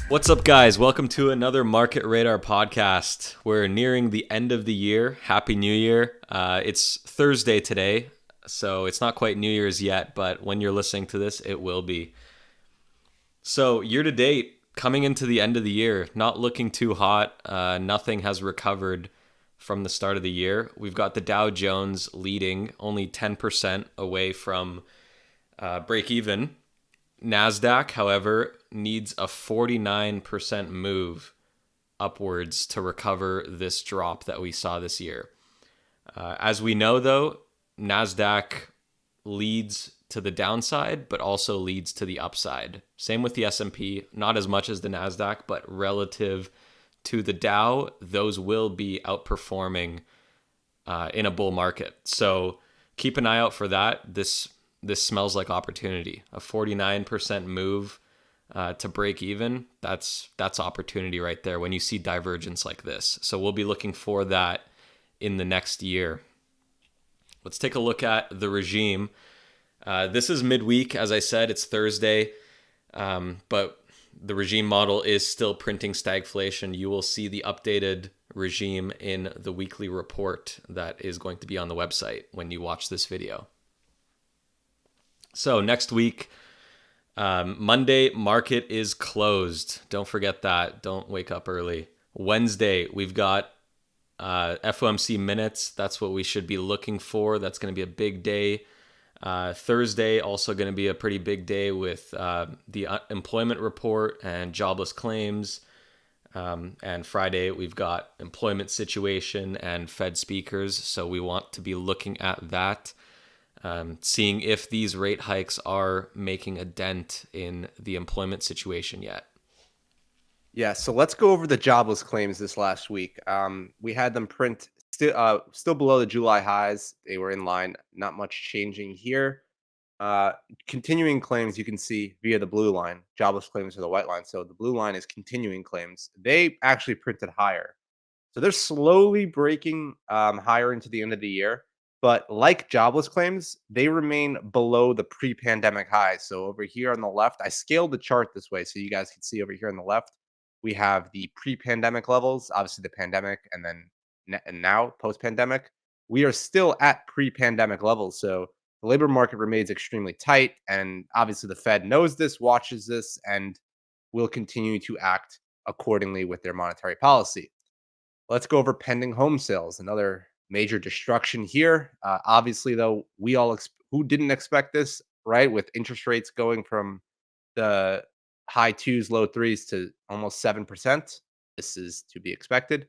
What's up, guys? Welcome to another Market Radar podcast. We're nearing the end of the year. Happy New Year. It's Thursday today, so it's not quite New Year's yet, but when you're listening to this, it will be. So, year to date, coming into the end of the year, not looking too hot. Nothing has recovered from the start of the year. We've got the Dow Jones leading, only 10% away from break even. NASDAQ, however, needs a 49% move upwards to recover this drop that we saw this year. As we know, though, NASDAQ leads to the downside, but also leads to the upside. Same with the S&P, not as much as the NASDAQ, but relative to the Dow, those will be outperforming in a bull market. So keep an eye out for that. This smells like opportunity. A 49% move to break even. That's opportunity right there when you see divergence like this. So we'll be looking for that in the next year. Let's take a look at the regime. This is midweek. As I said, it's Thursday, but the regime model is still printing stagflation. You will see the updated regime in the weekly report that is going to be on the website when you watch this video. So next week, Monday, market is closed. Don't forget that. Don't wake up early. Wednesday, we've got FOMC minutes. That's what we should be looking for. That's going to be a big day. Thursday, also going to be a pretty big day with the employment report and jobless claims. And Friday, we've got employment situation and Fed speakers. So we want to be looking at that. Seeing if these rate hikes are making a dent in the employment situation yet. Yeah, so let's go over the jobless claims this last week. We had them print still below the July highs. They were in line, not much changing here. Continuing claims you can see via the blue line. Jobless claims are the white line. So the blue line is continuing claims. They actually printed higher. So they're slowly breaking higher into the end of the year. But like jobless claims, they remain below the pre-pandemic highs. So over here on the left, I scaled the chart this way so you guys can see over here on the left, we have the pre-pandemic levels, obviously the pandemic, and then and now post-pandemic. We are still at pre-pandemic levels. So the labor market remains extremely tight. And obviously the Fed knows this, watches this, and will continue to act accordingly with their monetary policy. Let's go over pending home sales, another major destruction here. Obviously, though, we all who didn't expect this, right? With interest rates going from the high twos, low threes to almost 7%. This is to be expected.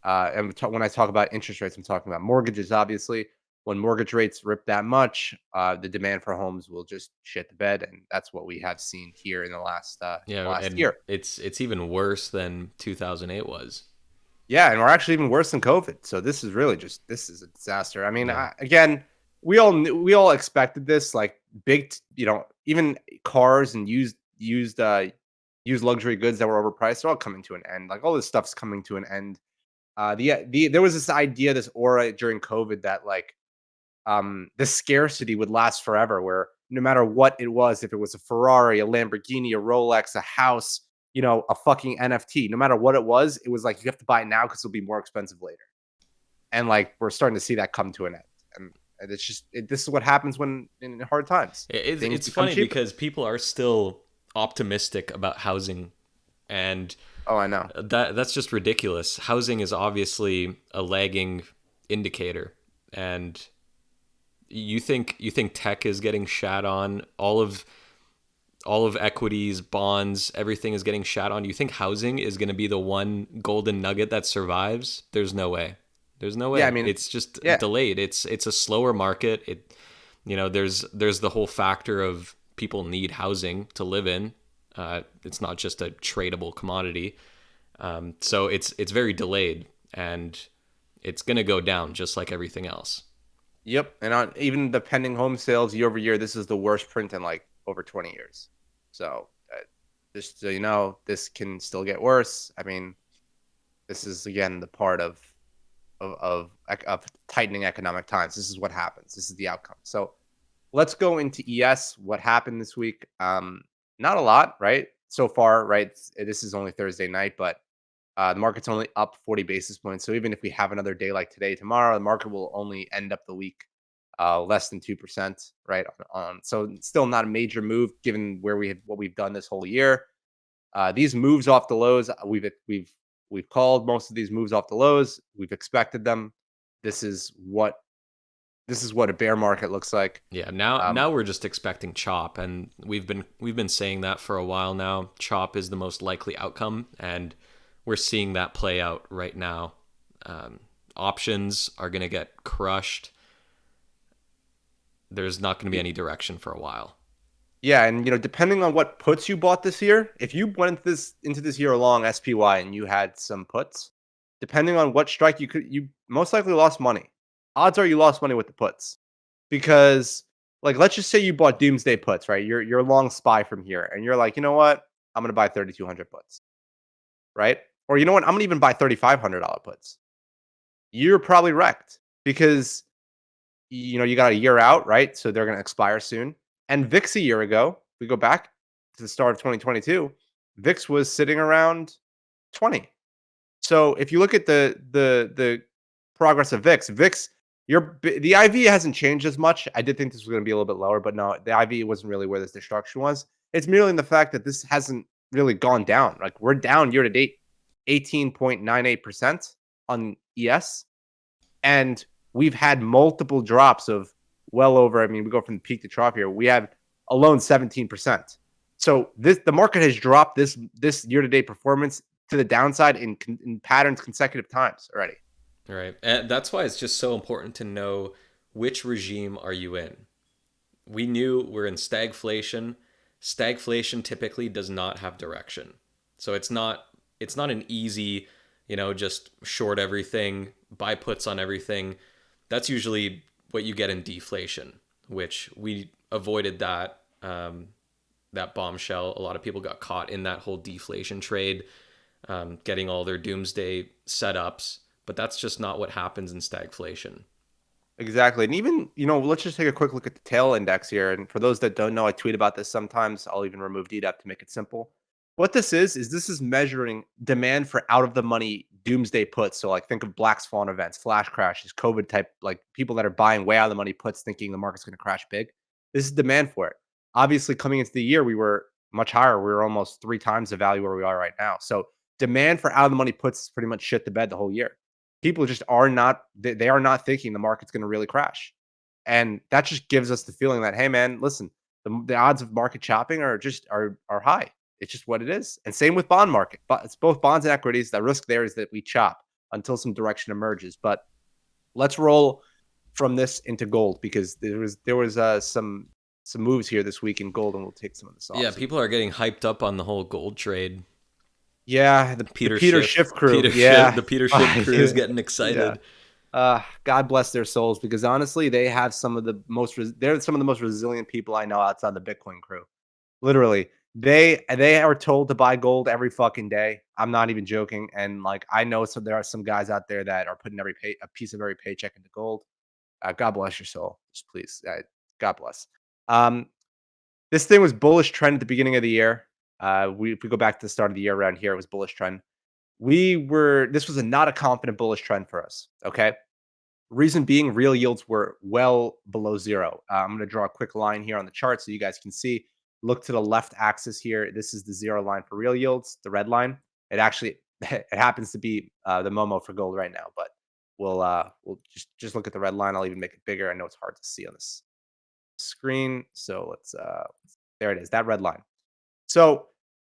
And when I talk about interest rates, I'm talking about mortgages, obviously. When mortgage rates rip that much, the demand for homes will just shit the bed. And that's what we have seen here in the Yeah, last and year. it's even worse than 2008 was. Yeah, and we're actually even worse than COVID. So this is really this is a disaster. I mean, Yeah. again, we all expected this. Like big, even cars and used luxury goods that were overpriced are all coming to an end. Like all this stuff's coming to an end. There was this idea, this aura during COVID that like the scarcity would last forever, where no matter what it was, if it was a Ferrari, a Lamborghini, a Rolex, a house, a fucking NFT, no matter what it was like you have to buy it now because it'll be more expensive later. And like we're starting to see that come to an end. And it's just this is what happens when in hard times. Things It's become funny cheaper. because people are still optimistic about housing, and Oh, I know. that's just ridiculous. Housing is obviously a lagging indicator, and you think tech is getting shat on, all of equities, bonds, everything is getting shat on. You think housing is going to be the one golden nugget that survives? There's no way. There's no Yeah, I way. mean, It's just yeah. delayed. It's a slower market. There's the whole factor of people need housing to live in. It's not just a tradable commodity. So it's very delayed, and it's going to go down just like everything else. Yep. And on even the pending home sales year over year, this is the worst print in like over 20 years. So just so you know, this can still get worse. I mean, this is again the part of tightening economic times. This is what happens. This is the outcome. So let's go into ES. What happened this week? Not a lot, right? so far, right? This is only Thursday night, but the market's only up 40 basis points. So even if we have another day like today, tomorrow, the market will only end up the week less than 2%, right? So still not a major move given where we have what we've done this whole year. These moves off the lows, we've called most of these moves off the lows. We've expected them. This is what this is what a bear market looks like. Yeah, now Um, now we're just expecting chop, and we've been saying that for a while now. Chop is the most likely outcome, and we're seeing that play out right now. Options are going to get crushed. There's not going to be any direction for a while. Yeah, and depending on what puts you bought this year, if you went into this year long SPY and you had some puts, depending on what strike you most likely lost money. Odds are you lost money with the puts. Because like let's just say you bought doomsday puts, right? You're long SPY from here and you're like, "You know what? I'm going to buy 3200 puts." Right? Or you know what? I'm going to even buy $3500 puts. You're probably wrecked because you got a year out, right? So they're going to expire soon. And VIX a year ago, we go back to the start of 2022, VIX was sitting around 20. So if you look at the progress of VIX, the IV hasn't changed as much. I did think this was going to be a little bit lower, but no, the IV wasn't really where this destruction was. It's merely in the fact that this hasn't really gone down. Like we're down year to date 18.98% on ES, and we've had multiple drops of well over. I mean, we go from peak to trough here. We have alone 17%. So the market has dropped this year to date performance to the downside in patterns consecutive times already. Right. And that's why it's just so important to know which regime are you in. We knew we're in stagflation. Stagflation typically does not have direction. So it's not an easy, just short everything, buy puts on everything. That's usually what you get in deflation, which we avoided that bombshell. A lot of people got caught in that whole deflation trade, getting all their doomsday setups, but that's just not what happens in stagflation. Exactly. And even, let's just take a quick look at the tail index here. And for those that don't know, I tweet about this sometimes. I'll even remove DDAP to make it simple. What this is measuring demand for out of the money doomsday puts. So like think of black swan events, flash crashes, COVID type, like people that are buying way out of the money puts thinking the market's going to crash big. This is demand for it. Obviously, coming into the year, we were much higher. We were almost 3 times the value where we are right now. So demand for out of the money puts pretty much shit the bed the whole year. People just are not they are not thinking the market's going to really crash, and that just gives us the feeling that, hey man, listen, the odds of market chopping are high. It's just what it is. And same with bond market, but it's both bonds and equities. The risk there is that we chop until some direction emerges. But let's roll from this into gold, because there was some moves here this week in gold, and we'll take some of this off. Yeah, So people are getting hyped up on the whole gold trade. yeah, the Peter Peter Schiff, Schiff crew. Yeah. The Peter Schiff crew is getting Yeah. excited. God bless their souls, because honestly, they have some of the they're some of the most resilient people I know outside the Bitcoin crew. Literally, they are told to buy gold every fucking day. I'm not even joking. And like I know, so there are some guys out there that are putting a piece of every paycheck into gold. God bless your soul, just please. God bless. Um, this thing was bullish trend at the beginning of the year. If we go back to the start of the year around here, it was bullish trend. This was not a confident bullish trend for us. Okay. Reason being, real yields were well below zero. I'm going to draw a quick line here on the chart so you guys can see. Look to the left axis here. This is the zero line for real yields, the red line. It actually it happens to be the Momo for gold right now, but we'll just look at the red line. I'll even make it bigger. I know it's hard to see on this screen, so let's there it is, that red line. So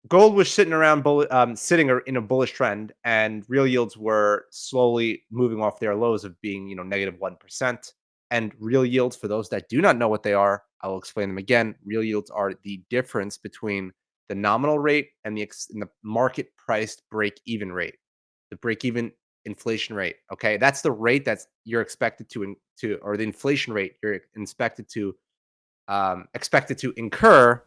gold was sitting in a bullish trend, and real yields were slowly moving off their lows of being, -1%. And real yields, for those that do not know what they are, I will explain them again. Real yields are the difference between the nominal rate and the market priced break even rate, the break even inflation rate. Okay, that's the rate that's you're expected to or the inflation rate you're expected to incur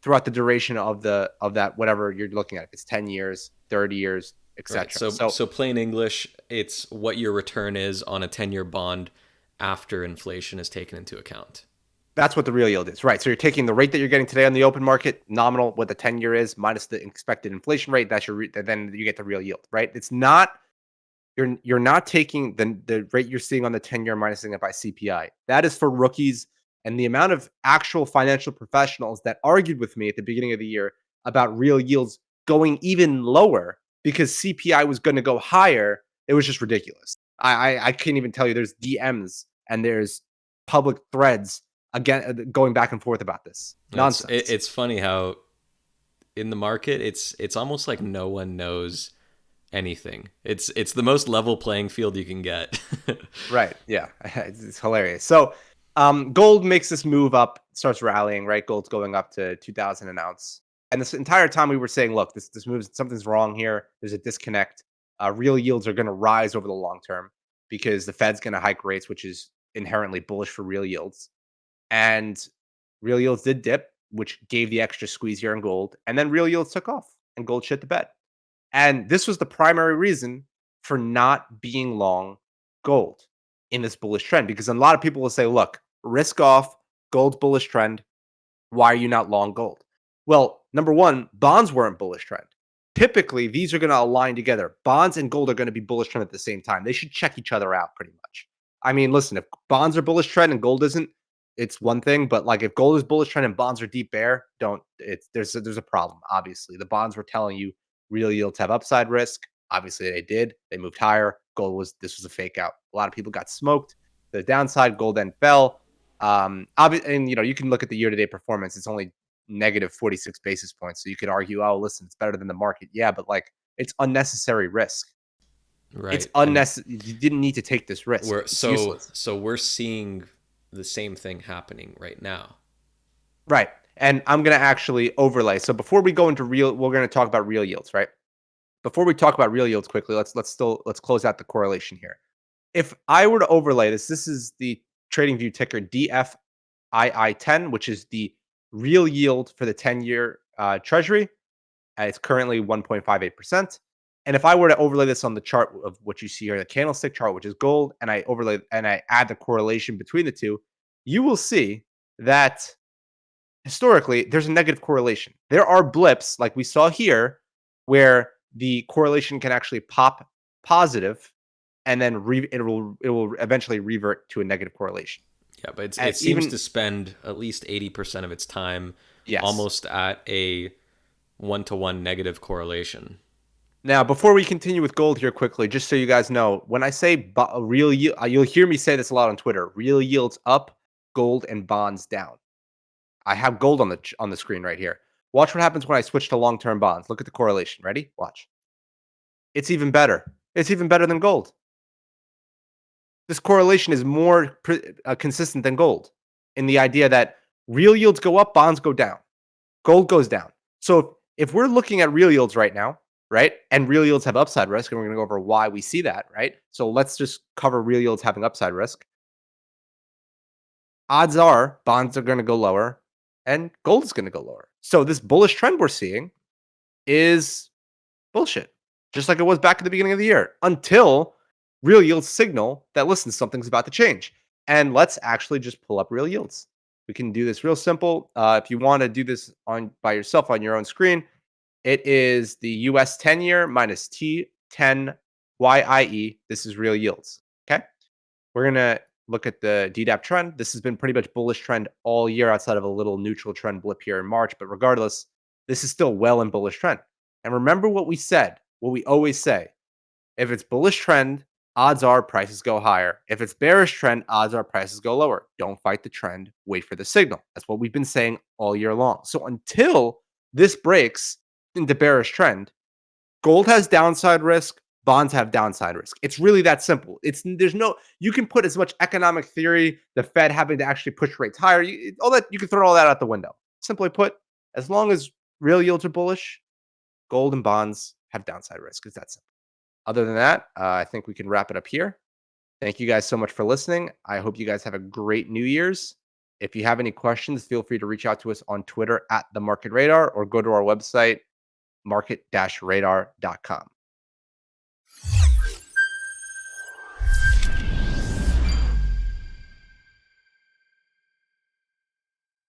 throughout the duration of that whatever you're looking at. If it's 10 years, 30 years, Right. etc. So So plain English, it's what your return is on a 10-year bond after inflation is taken into account. That's what the real yield is, right? So you're taking the rate that you're getting today on the open market, nominal, what the 10-year is, minus the expected inflation rate. That's then you get the real yield, right? It's not you're not taking the rate you're seeing on the 10-year minusing it by CPI. That is for rookies. And the amount of actual financial professionals that argued with me at the beginning of the year about real yields going even lower because CPI was going to go higher, it was just ridiculous. I can't even tell you. There's DMs and there's public threads again going back and forth about this nonsense. It's funny how in the market it's almost like no one knows anything. It's the most level playing field you can get. Right. Yeah. It's hilarious. So, gold makes this move up, starts rallying, right? Gold's going up to 2000 an ounce. And this entire time we were saying, look, this moves, something's wrong here. There's a disconnect. Real yields are going to rise over the long term because the Fed's going to hike rates, which is inherently bullish for real yields. And real yields did dip, which gave the extra squeeze here in gold. And then real yields took off and gold shit the bed. And this was the primary reason for not being long gold in this bullish trend because a lot of people will say, look, risk off, gold's bullish trend. Why are you not long gold? Well, number one, bonds weren't bullish trend. Typically, these are going to align together. Bonds and gold are going to be bullish trend at the same time. They should check each other out pretty much. I mean, listen, if bonds are bullish trend and gold isn't, it's one thing. But like if gold is bullish trend and bonds are deep bear, don't. It's there's a problem. Obviously, the bonds were telling you real yields have upside risk. Obviously, they did. They moved higher. Gold was this was a fake out. A lot of people got smoked. The downside, gold then fell. And you can look at the year-to-date performance. It's only negative 46 basis points. So you could argue, oh, listen, it's better than the market. Yeah, but like it's unnecessary risk. It's Right. And unnecessary. You didn't need to take this risk. we're It's useless. so we're seeing the same thing happening right now. Right. And I'm going to actually overlay. So before we go into real, we're going to talk about real yields, right? Before we talk about real yields quickly, let's close out the correlation here. If I were to overlay this, this is the TradingView ticker DFII10, which is the real yield for the 10-year treasury. It's currently 1.58%. And if I were to overlay this on the chart of what you see here, the candlestick chart, which is gold, and I overlay and I add the correlation between the two, you will see that historically there's a negative correlation. There are blips like we saw here where the correlation can actually pop positive and then it will eventually revert to a negative correlation. Yeah, but And it seems even to spend at least 80% of its time yes. almost at a 1-to-1 negative correlation. Now, before we continue with gold here quickly, just so you guys know, when I say real yield, you'll hear me say this a lot on Twitter. Real yields up, gold and bonds down. I have gold on the screen right here. Watch what happens when I switch to long-term bonds. Look at the correlation. Ready? Watch. It's even better. It's even better than gold. This correlation is more consistent than gold in the idea that real yields go up, bonds go down, gold goes down. So if we're looking at real yields right now, right, and real yields have upside risk, and we're going to go over why we see that, right? So let's just cover real yields having upside risk. Odds are bonds are going to go lower and gold is going to go lower. So this bullish trend we're seeing is bullshit, just like it was back at the beginning of the year until real yields signal that, listen, something's about to change. And let's actually just pull up real yields. We can do this real simple. If you want to do this on by yourself on your own screen, it is the US 10-year minus T10 YIE. This is real yields. Okay. We're going to look at the DDAP trend. This has been pretty much bullish trend all year outside of a little neutral trend blip here in March. But regardless, this is still well in bullish trend. And remember what we said, what we always say. If it's bullish trend, odds are prices go higher. If it's bearish trend, odds are prices go lower. Don't fight the trend, wait for the signal. That's what we've been saying all year long. So until this breaks into bearish trend, gold has downside risk, bonds have downside risk. It's really that simple. There's no you can put as much economic theory, the Fed having to actually push rates higher, all that you can throw all that out the window. Simply put, as long as real yields are bullish, gold and bonds have downside risk. It's that simple. Other than that, I think we can wrap it up here. Thank you guys so much for listening. I hope you guys have a great New Year's. If you have any questions, feel free to reach out to us on Twitter at the Market Radar or go to our website, market-radar.com.